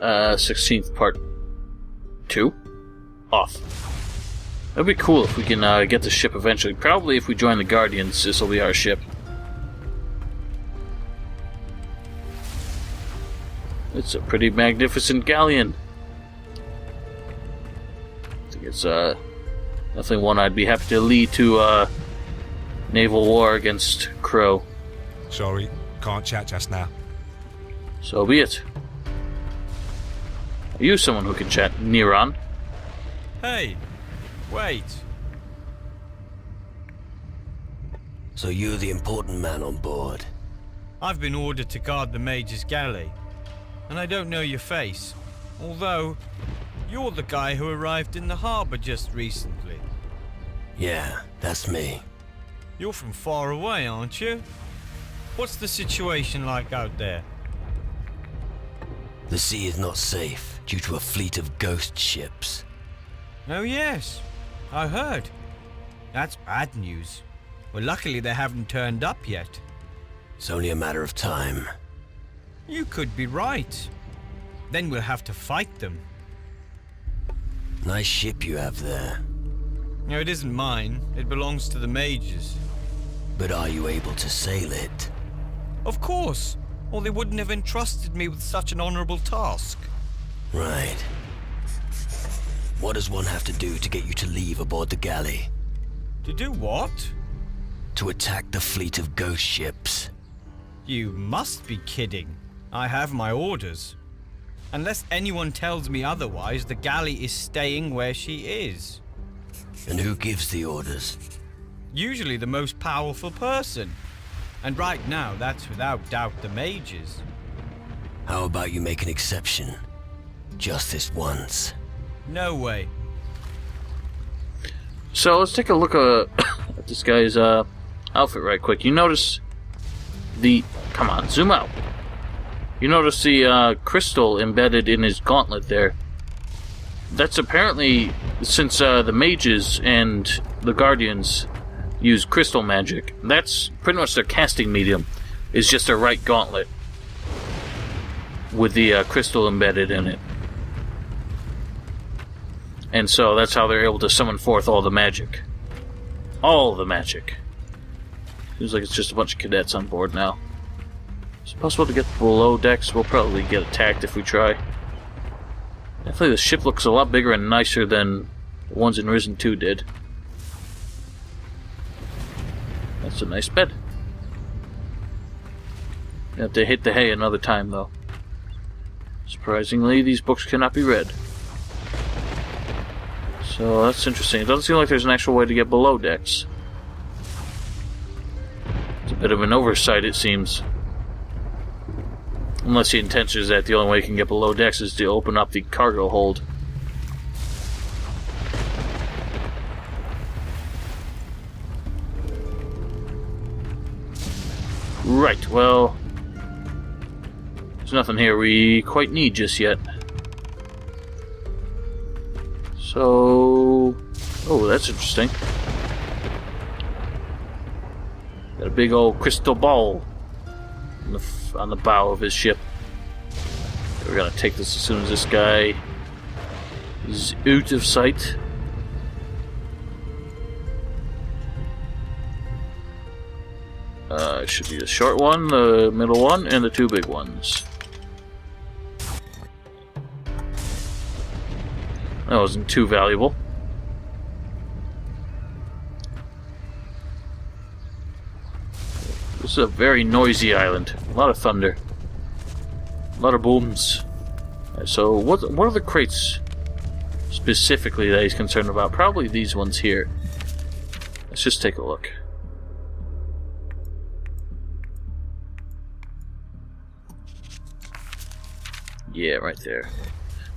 16th part 2 off. That'd be cool if we can get the ship eventually. Probably if we join the Guardians, this will be our ship. It's a pretty magnificent galleon. I think it's definitely one I'd be happy to lead to naval war against Crow. Sorry, can't chat just now. So be it. Are you someone who can chat, Neron? Hey, wait. So you're the important man on board? I've been ordered to guard the Mage's galley, and I don't know your face. Although, you're the guy who arrived in the harbor just recently. Yeah, that's me. You're from far away, aren't you? What's the situation like out there? The sea is not safe due to a fleet of ghost ships. Oh yes, I heard. That's bad news. Well, luckily they haven't turned up yet. It's only a matter of time. You could be right. Then we'll have to fight them. Nice ship you have there. No, it isn't mine. It belongs to the Mages. But are you able to sail it? Of course, or they wouldn't have entrusted me with such an honorable task. Right. What does one have to do to get you to leave aboard the galley? To do what? To attack the fleet of ghost ships. You must be kidding. I have my orders. Unless anyone tells me otherwise, the galley is staying where she is. And who gives the orders? Usually the most powerful person. And right now, that's without doubt the Mages. How about you make an exception? Just this once. No way. So let's take a look at this guy's outfit right quick. You notice the... Come on, zoom out. You notice the crystal embedded in his gauntlet there. That's apparently, since the Mages and the Guardians use crystal magic, that's pretty much their casting medium, is just a right gauntlet with the crystal embedded in it. And so that's how they're able to summon forth all the magic. All the magic. Seems like it's just a bunch of cadets on board now. Is it possible to get below decks? We'll probably get attacked if we try. Definitely the ship looks a lot bigger and nicer than the ones in Risen 2 did. That's a nice bed. You have to hit the hay another time, though. Surprisingly, these books cannot be read. So that's interesting. It doesn't seem like there's an actual way to get below decks. It's a bit of an oversight, it seems. Unless the intention is that the only way you can get below decks is to open up the cargo hold. Right, well... There's nothing here we quite need just yet. So... Oh, that's interesting. Got a big old crystal ball on the bow of his ship. We're gonna take this as soon as this guy is out of sight. It should be the short one, the middle one, and the two big ones. That wasn't too valuable. This is a very noisy island. A lot of thunder. A lot of booms. So, what are the crates specifically that he's concerned about? Probably these ones here. Let's just take a look. Yeah, right there.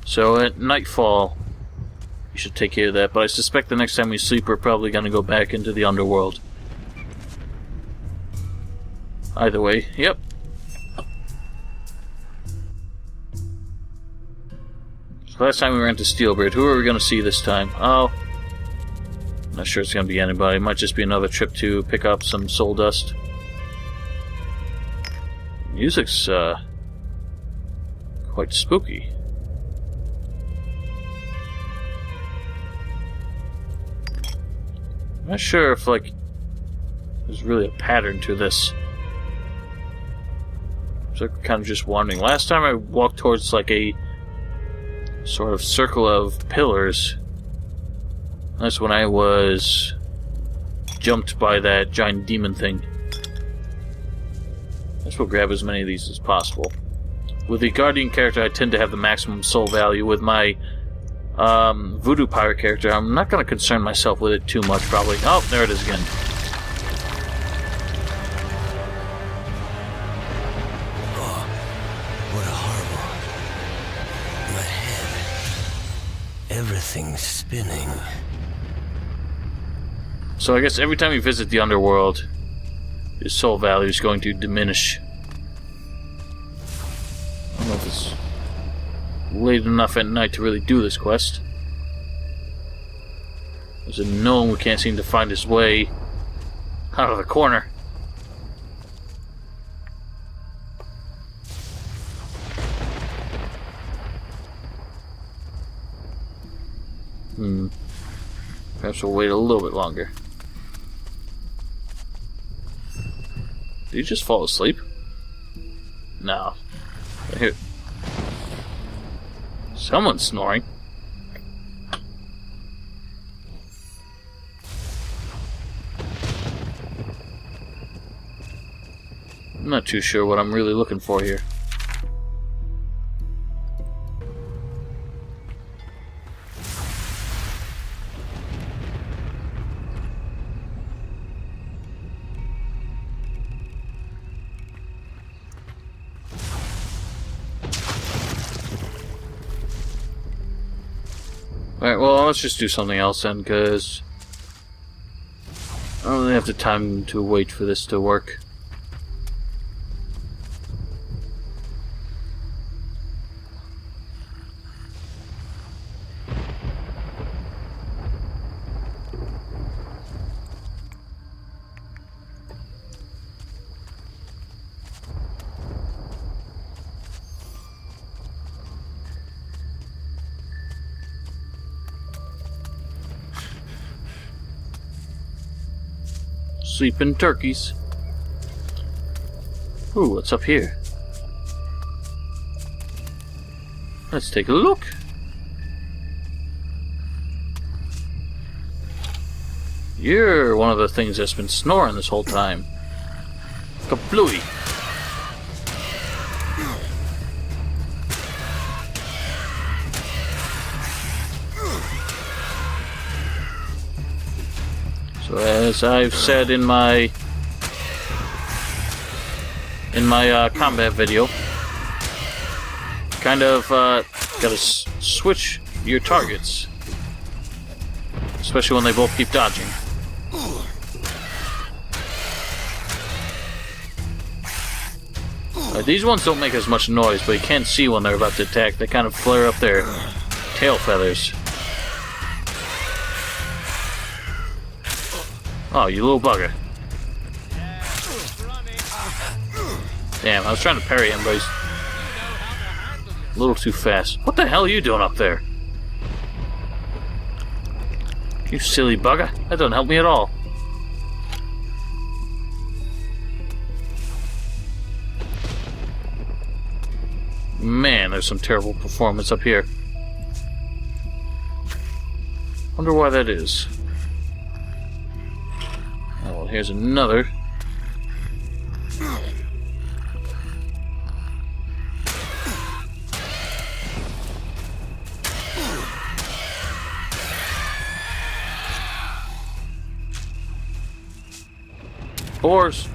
So, at nightfall, you should take care of that. But I suspect the next time we sleep, we're probably going to go back into the underworld. Either way, yep. So last time we ran to Steelbeard. Who are we going to see this time? Oh, not sure it's going to be anybody. It might just be another trip to pick up some soul dust. Music's quite spooky. I'm not sure if, like, there's really a pattern to this. So I'm kind of just wandering. Last time I walked towards, like, a sort of circle of pillars. That's when I was jumped by that giant demon thing. I guess we'll grab as many of these as possible. With the Guardian character, I tend to have the maximum soul value. With my Voodoo Pirate character, I'm not going to concern myself with it too much, probably. Oh, there it is again. Oh, what a horrible... My head. Everything's spinning. So I guess every time you visit the underworld, your soul value is going to diminish. I don't know if it's late enough at night to really do this quest. There's a gnome who can't seem to find his way out of the corner. Perhaps we'll wait a little bit longer. Did you just fall asleep? No. I hear someone's snoring. I'm not too sure what I'm really looking for here. Alright, well, let's just do something else then, because I don't really have the time to wait for this to work. Sleeping turkeys. Ooh, what's up here? Let's take a look. You're one of the things that's been snoring this whole time. Kablooey. So as I've said in my combat video, kind of gotta switch your targets, especially when they both keep dodging. These ones don't make as much noise, but you can't see when they're about to attack. They kind of flare up their tail feathers. Oh, you little bugger. Damn, I was trying to parry him, but he's a little too fast. What the hell are you doing up there? You silly bugger. That doesn't help me at all. Man, there's some terrible performance up here. Wonder why that is. Oh, well, here's another. Boars,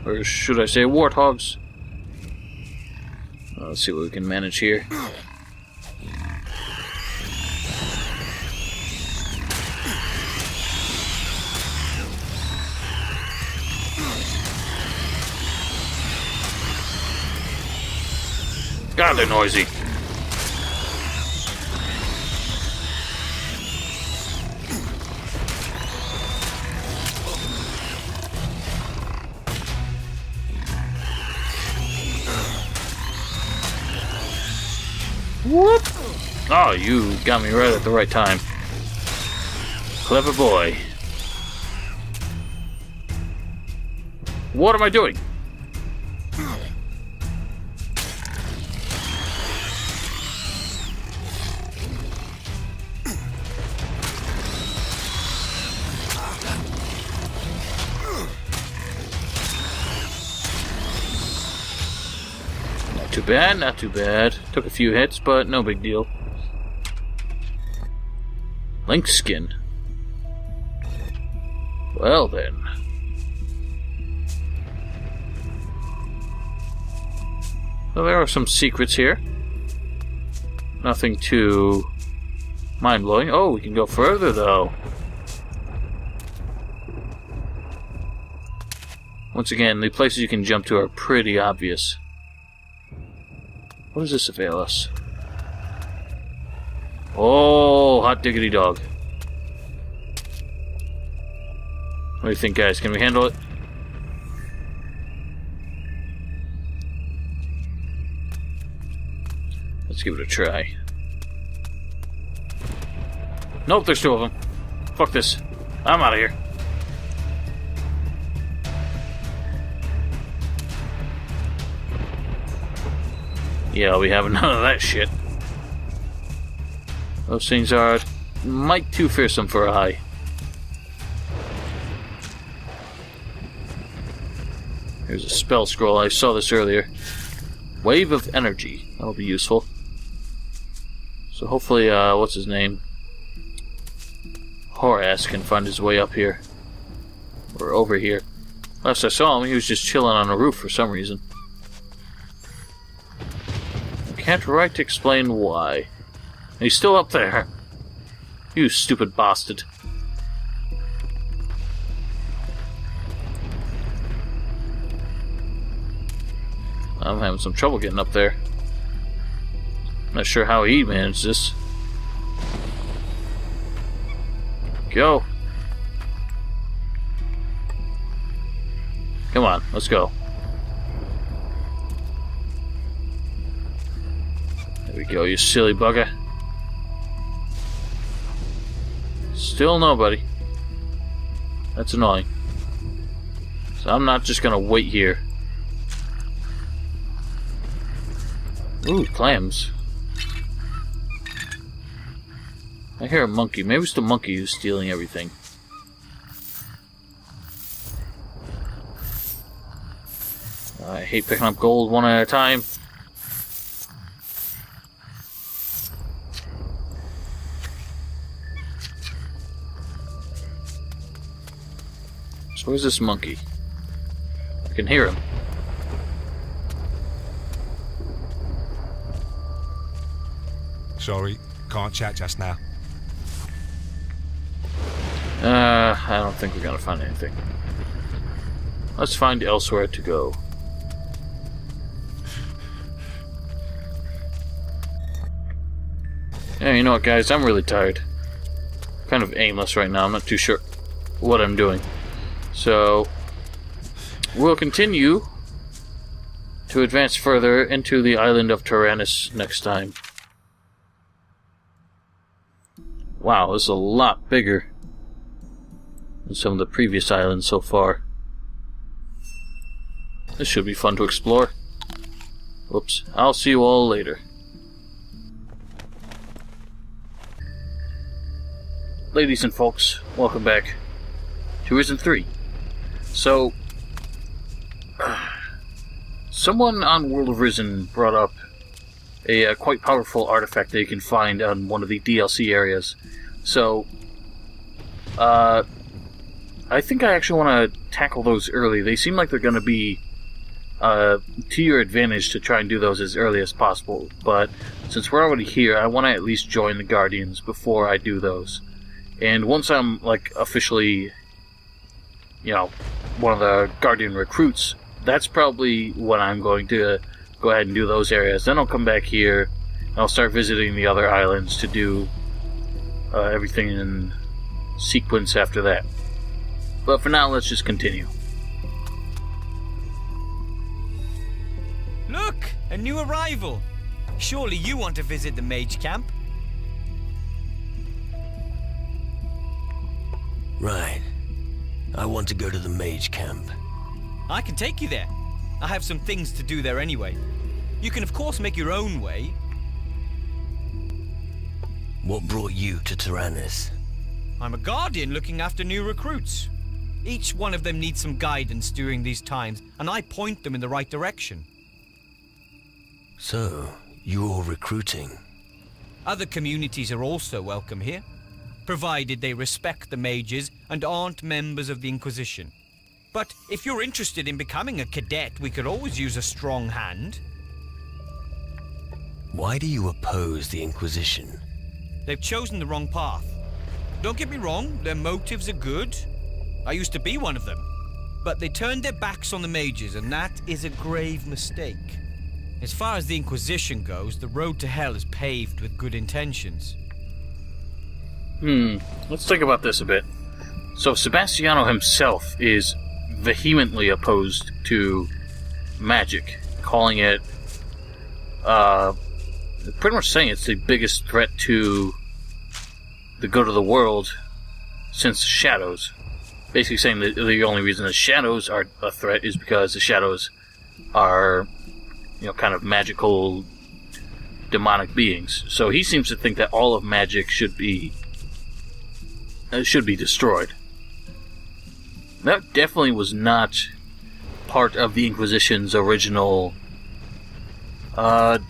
or should I say warthogs? Let's see what we can manage here. God, they're noisy. Whoop! Oh, you got me right at the right time. Clever boy. What am I doing? Not too bad, not too bad. Took a few hits, but no big deal. Lynx skin. Well then. Well, there are some secrets here. Nothing too mind-blowing. Oh, we can go further though. Once again, the places you can jump to are pretty obvious. What does this avail us? Oh, hot diggity dog. What do you think, guys? Can we handle it? Let's give it a try. Nope, there's two of them. Fuck this. I'm out of here. Yeah, I'll be having none of that shit. Those things are might too fearsome for a high. Here's a spell scroll. I saw this earlier. Wave of energy. That'll be useful. So hopefully, what's his name? Horace can find his way up here. Or over here. Last I saw him, he was just chilling on a roof for some reason. Can't write to explain why. He's still up there. You stupid bastard. I'm having some trouble getting up there. Not sure how he managed this. Go. Come on, let's go. There we go, you silly bugger. Still nobody. That's annoying. So I'm not just gonna wait here. Ooh, clams. I hear a monkey. Maybe it's the monkey who's stealing everything. I hate picking up gold one at a time. So where's this monkey? I can hear him. Sorry, can't chat just now. I don't think we're gonna find anything. Let's find elsewhere to go. Yeah, you know what, guys? I'm really tired. Kind of aimless right now. I'm not too sure what I'm doing. So, we'll continue to advance further into the island of Taranis next time. Wow, this is a lot bigger than some of the previous islands so far. This should be fun to explore. Whoops. I'll see you all later. Ladies and folks, welcome back to Risen 3. So, someone on World of Risen brought up a quite powerful artifact that you can find on one of the DLC areas. So, I think I actually want to tackle those early. They seem like they're going to be to your advantage to try and do those as early as possible. But since we're already here, I want to at least join the Guardians before I do those. And once I'm, like, officially, you know, one of the Guardian recruits, that's probably when I'm going to go ahead and do those areas. Then I'll come back here, and I'll start visiting the other islands to do everything in sequence after that. But for now, let's just continue. Look! A new arrival! Surely you want to visit the Mage camp? Right. I want to go to the Mage camp. I can take you there. I have some things to do there anyway. You can of course make your own way. What brought you to Taranis? I'm a guardian looking after new recruits. Each one of them needs some guidance during these times, and I point them in the right direction. So, you're recruiting? Other communities are also welcome here, provided they respect the mages and aren't members of the Inquisition. But if you're interested in becoming a cadet, we could always use a strong hand. Why do you oppose the Inquisition? They've chosen the wrong path. Don't get me wrong, their motives are good. I used to be one of them. But they turned their backs on the mages, and that is a grave mistake. As far as the Inquisition goes, the road to hell is paved with good intentions. Let's think about this a bit. So Sebastiano himself is vehemently opposed to magic, calling it, pretty much saying it's the biggest threat to the good of the world since the shadows. Basically saying that the only reason the shadows are a threat is because the shadows are, kind of magical, demonic beings. So he seems to think that all of magic should be destroyed. That definitely was not part of the Inquisition's original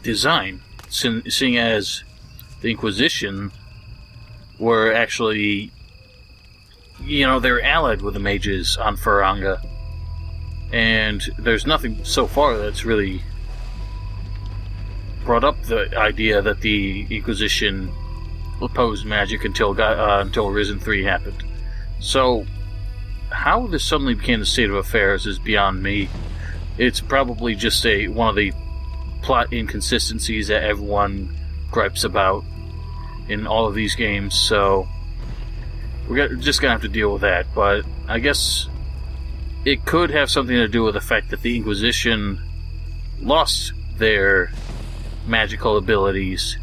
design, seeing as the Inquisition were actually, they're allied with the mages on Faranga, and there's nothing so far that's really brought up the idea that the Inquisition opposed magic until Risen 3 happened. So, how this suddenly became the state of affairs is beyond me. It's probably just one of the plot inconsistencies that everyone gripes about in all of these games, so we're just gonna have to deal with that. But I guess it could have something to do with the fact that the Inquisition lost their magical abilities,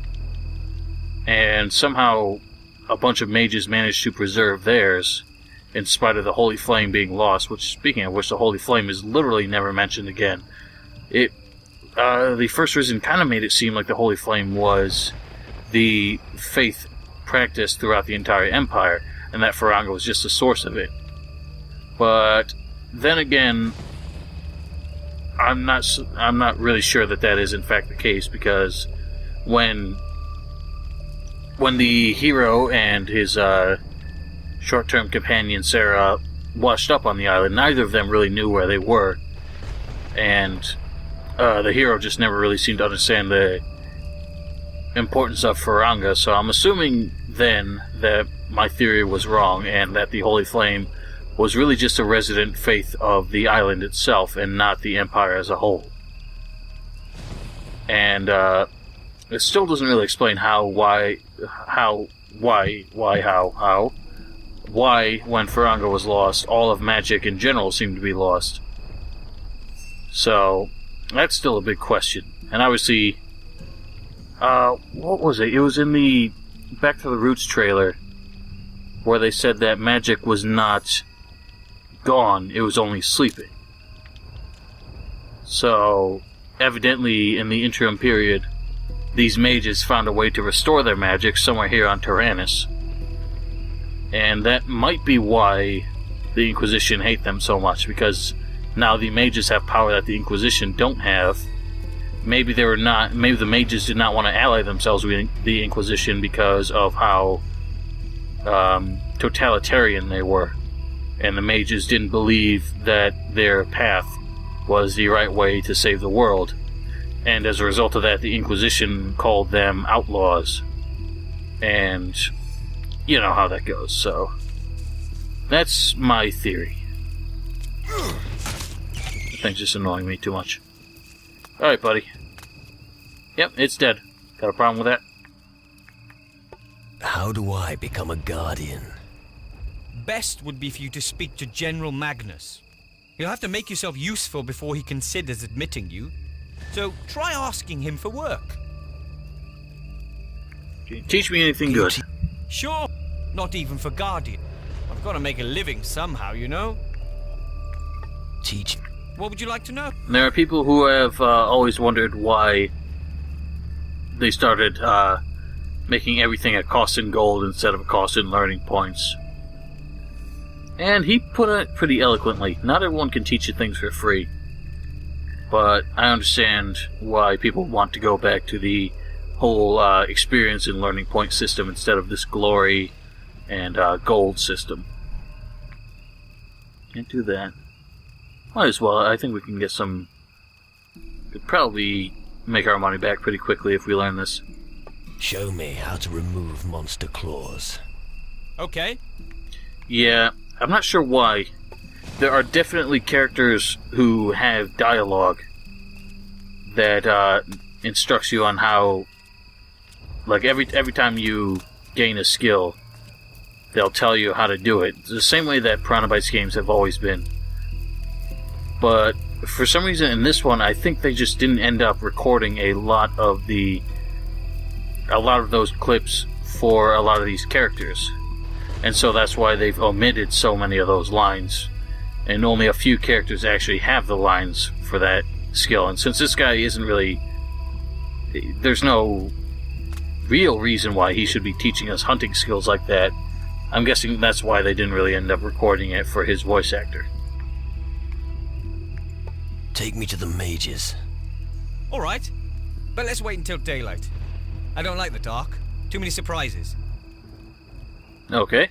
and somehow a bunch of mages managed to preserve theirs in spite of the Holy Flame being lost, which, speaking of which, the Holy Flame is literally never mentioned again. The First Risen kind of made it seem like the Holy Flame was the faith practiced throughout the entire Empire, and that Faranga was just the source of it. But then again, I'm not really sure that is in fact the case, because when the hero and his short-term companion Sarah washed up on the island, neither of them really knew where they were, and the hero just never really seemed to understand the importance of Faranga. So I'm assuming then that my theory was wrong, and that the Holy Flame was really just a resident faith of the island itself and not the Empire as a whole. And it still doesn't really explain why when Faranga was lost, all of magic in general seemed to be lost. So that's still a big question. And obviously, what was it? It was in the Back to the Roots trailer where they said that magic was not gone, it was only sleeping. So, evidently, in the interim period, these mages found a way to restore their magic somewhere here on Taranis. And that might be why the Inquisition hate them so much, because now the mages have power that the Inquisition don't have. Maybe the mages did not want to ally themselves with the Inquisition because of how totalitarian they were. And the mages didn't believe that their path was the right way to save the world. And as a result of that, the Inquisition called them outlaws. And you know how that goes, so that's my theory. The thing's just annoying me too much. Alright, buddy. Yep, it's dead. Got a problem with that? How do I become a guardian? Best would be for you to speak to General Magnus. You'll have to make yourself useful before he considers admitting you. So try asking him for work. Teach me anything good. Sure. Not even for guardian. I've got to make a living somehow, you know? Teach. What would you like to know? There are people who have always wondered why they started making everything a cost in gold instead of a cost in learning points. And he put it pretty eloquently. Not everyone can teach you things for free. But I understand why people want to go back to the whole experience and learning point system instead of this glory and gold system. Can't do that. Might as well. I think we can get some... Could probably make our money back pretty quickly if we learn this. Show me how to remove monster claws. Okay. Yeah, I'm not sure why. There are definitely characters who have dialogue that instructs you on how... Like, every time you gain a skill, they'll tell you how to do it. It's the same way that Piranha Bytes games have always been. But for some reason in this one, I think they just didn't end up recording a lot of those clips for a lot of these characters. And so that's why they've omitted so many of those lines. And only a few characters actually have the lines for that skill. And since this guy isn't really... There's no real reason why he should be teaching us hunting skills like that. I'm guessing that's why they didn't really end up recording it for his voice actor. Take me to the mages. Alright. But let's wait until daylight. I don't like the dark. Too many surprises. Okay.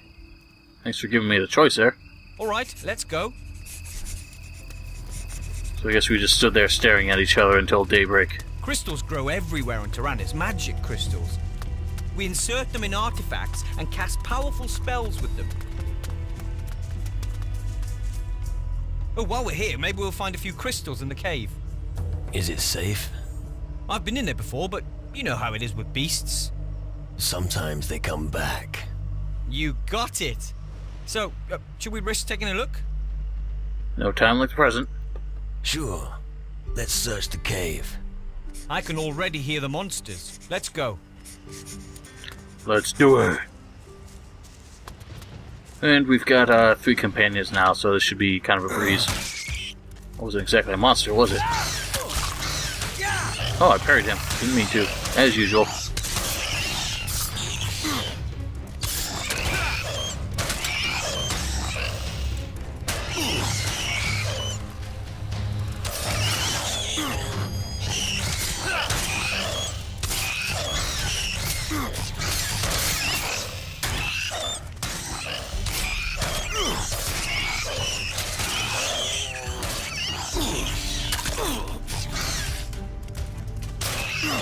Thanks for giving me the choice there. Alright, let's go. So I guess we just stood there staring at each other until daybreak. Crystals grow everywhere on Taranis. Magic crystals. We insert them in artifacts and cast powerful spells with them. Oh, while we're here, maybe we'll find a few crystals in the cave. Is it safe? I've been in there before, but you know how it is with beasts. Sometimes they come back. You got it. So, should we risk taking a look? No time like the present. Sure. Let's search the cave. I can already hear the monsters. Let's go. Let's do it. And we've got 3 companions now, so this should be kind of a breeze. It wasn't exactly a monster, was it? Oh, I parried him. Didn't mean to. As usual.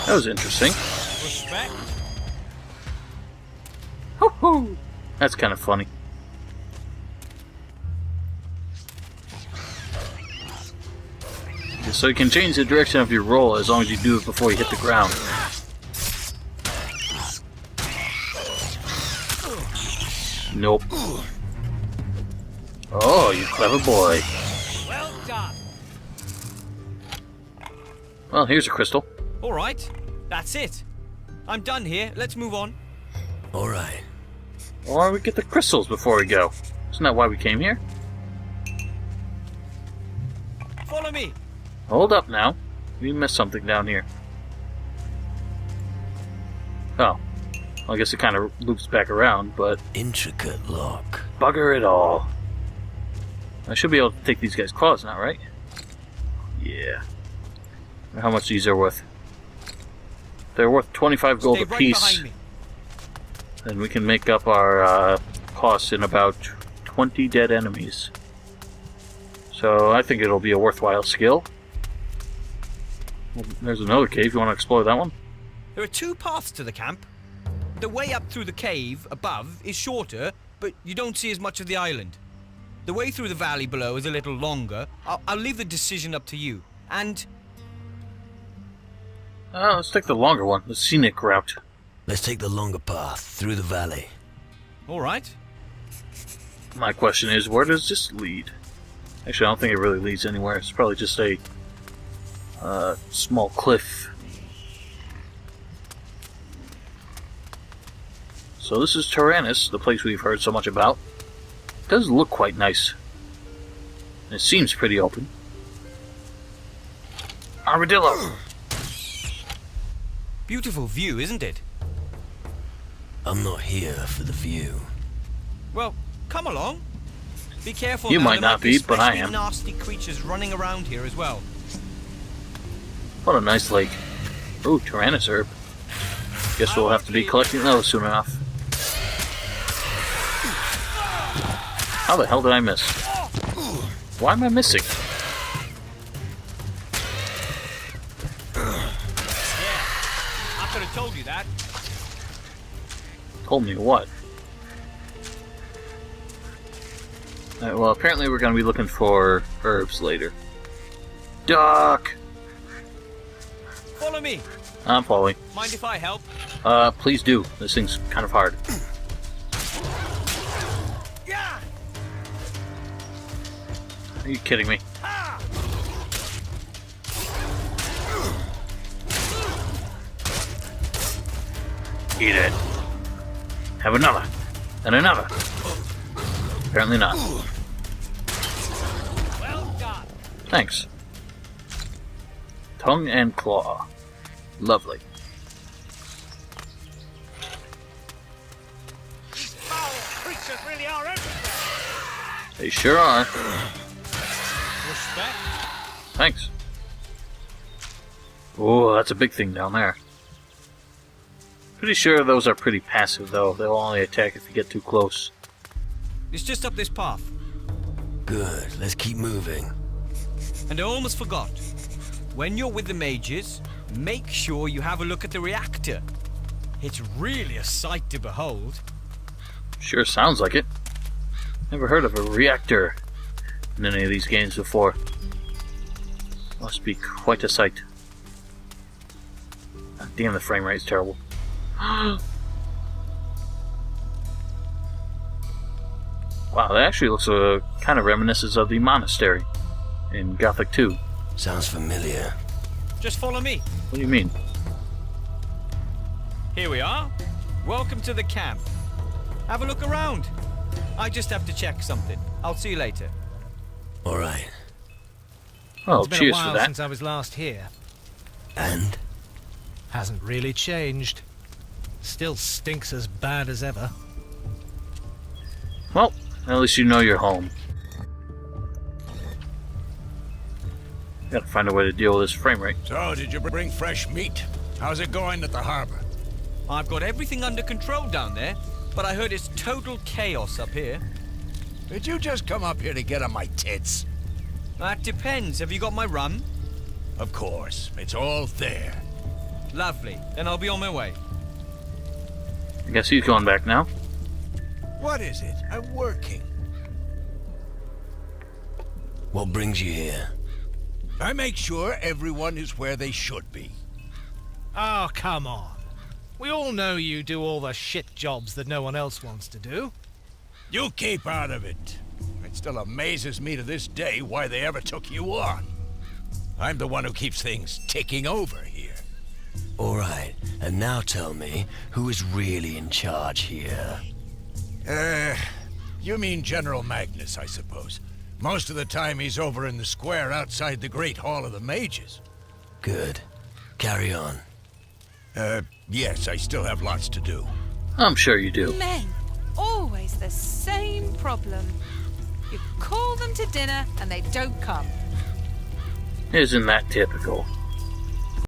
That was interesting. Respect. Hoo-hoo! That's kind of funny. So you can change the direction of your roll as long as you do it before you hit the ground. Nope. Oh, you clever boy. Well done. Well, here's a crystal. All right. That's it. I'm done here. Let's move on. All right. Or we get the crystals before we go. Isn't that why we came here? Follow me. Hold up now. We missed something down here. Oh. Well, I guess it kind of loops back around, but... Intricate lock. Bugger it all. I should be able to take these guys' claws now, right? Yeah. I wonder how much these are worth. They're worth 25 gold Stay right apiece. behind me. And we can make up our costs in about 20 dead enemies. So I think it'll be a worthwhile skill. Well, there's another cave. You want to explore that one? There are 2 paths to the camp. The way up through the cave above is shorter, but you don't see as much of the island. The way through the valley below is a little longer. I'll leave the decision up to you. And... let's take the longer one, the scenic route. Let's take the longer path through the valley. all right. My question is, where does this lead? Actually, I don't think it really leads anywhere. It's probably just a small cliff. So this is Taranis, the place we've heard so much about. It does look quite nice. And it seems pretty open. Armadillo! Beautiful view, isn't it? I'm not here for the view. Well, come along. Be careful. You now, might there not be, but I especially am. Nasty creatures running around here as well. What a nice lake. Ooh, Taranis herb. Guess we'll have to be collecting those soon enough. How the hell did I miss? Why am I missing? I could have told you that. Told me what? Alright, well, apparently we're going to be looking for herbs later. Duck! Follow me. I'm following. Mind if I help? Please do. This thing's kind of hard. Yeah. Are you kidding me? Eat it. Have another. And another. Apparently not. Well done. Thanks. Tongue and claw. Lovely. These foul creatures really are everywhere. They sure are. Respect. Thanks. Oh, that's a big thing down there. Pretty sure those are pretty passive, though. They'll only attack if you get too close. It's just up this path. Good, let's keep moving. And I almost forgot. When you're with the mages, make sure you have a look at the reactor. It's really a sight to behold. Sure sounds like it. Never heard of a reactor in any of these games before. Must be quite a sight. God damn, the frame rate's terrible. Wow, that actually looks kind of reminiscent of the monastery in Gothic 2. Sounds familiar. Just follow me. What do you mean? Here we are. Welcome to the camp. Have a look around. I just have to check something. I'll see you later. All right. Well, It's been a cheers while for that. since I was last here. And? Hasn't really changed. Still stinks as bad as ever. Well, at least you know you're home. Gotta find a way to deal with this frame rate. So, did you bring fresh meat? How's it going at the harbor? I've got everything under control down there, but I heard it's total chaos up here. Did you just come up here to get on my tits? That depends. Have you got my rum? Of course. It's all there. Lovely. Then I'll be on my way. I guess he's going back now. What is it? I'm working. What brings you here? I make sure everyone is where they should be. Oh, come on. We all know you do all the shit jobs that no one else wants to do. You keep out of it. It still amazes me to this day why they ever took you on. I'm the one who keeps things ticking over here. All right, and now tell me, who is really in charge here? You mean General Magnus, I suppose. Most of the time he's over in the square outside the Great Hall of the Mages. Good. Carry on. Yes, I still have lots to do. I'm sure you do. Men, always the same problem. You call them to dinner and they don't come. Isn't that typical?